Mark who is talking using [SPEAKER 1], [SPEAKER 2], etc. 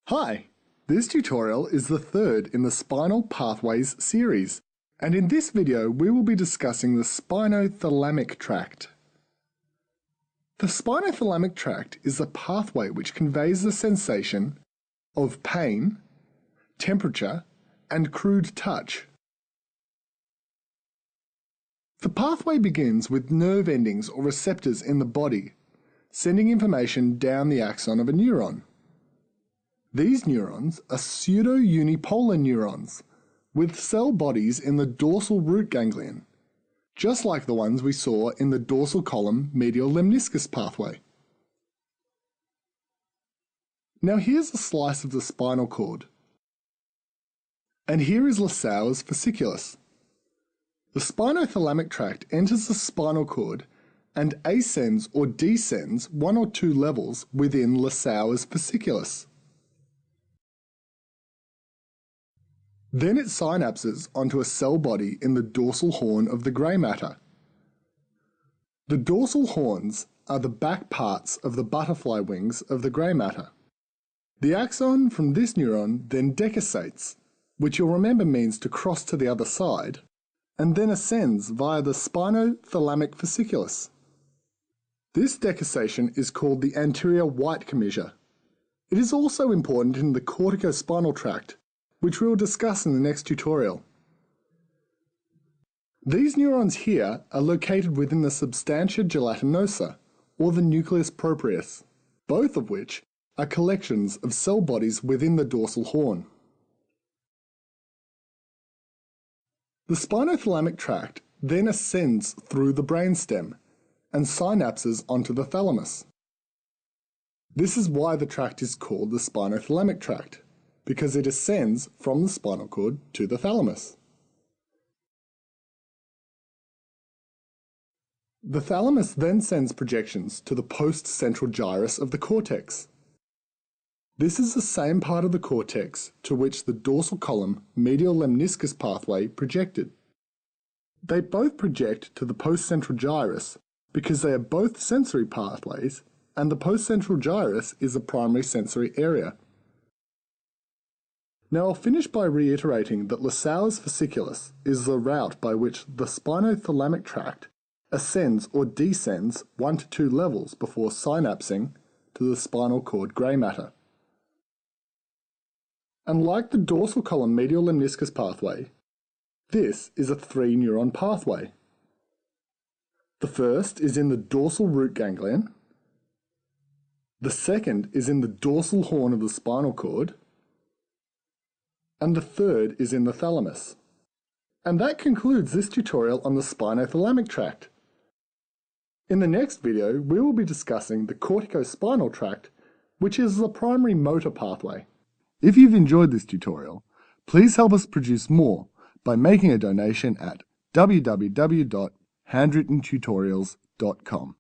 [SPEAKER 1] Hi, this tutorial is the third in the Spinal Pathways series, and in this video we will be discussing the spinothalamic tract. The spinothalamic tract is a pathway which conveys the sensation of pain, temperature, and crude touch. The pathway begins with nerve endings or receptors in the body, sending information down the axon of a neuron. These neurons are pseudo-unipolar neurons with cell bodies in the dorsal root ganglion, just like the ones we saw in the dorsal column medial lemniscus pathway. Now here's a slice of the spinal cord. And here is Lasauer's fasciculus. The spinothalamic tract enters the spinal cord and ascends or descends 1 or 2 levels within Lasauer's fasciculus. Then it synapses onto a cell body in the dorsal horn of the grey matter. The dorsal horns are the back parts of the butterfly wings of the grey matter. The axon from this neuron then decussates, which you'll remember means to cross to the other side, and then ascends via the spinothalamic fasciculus. This decussation is called the anterior white commissure. It is also important in the corticospinal tract, which we will discuss in the next tutorial. These neurons here are located within the substantia gelatinosa, or the nucleus proprius, both of which are collections of cell bodies within the dorsal horn. The spinothalamic tract then ascends through the brainstem and synapses onto the thalamus. This is why the tract is called the spinothalamic tract, because it ascends from the spinal cord to the thalamus. The thalamus then sends projections to the post-central gyrus of the cortex. This is the same part of the cortex to which the dorsal column medial lemniscus pathway projected. They both project to the post-central gyrus because they are both sensory pathways, and the post-central gyrus is a primary sensory area. Now I'll finish by reiterating that Lasauer's fasciculus is the route by which the spinothalamic tract ascends or descends 1 to 2 levels before synapsing to the spinal cord grey matter. And like the dorsal column medial lemniscus pathway, this is a 3-neuron pathway. The first is in the dorsal root ganglion, the second is in the dorsal horn of the spinal cord, and the third is in the thalamus. And that concludes this tutorial on the spinothalamic tract. In the next video, we will be discussing the corticospinal tract, which is the primary motor pathway. If you've enjoyed this tutorial, please help us produce more by making a donation at www.handwrittentutorials.com.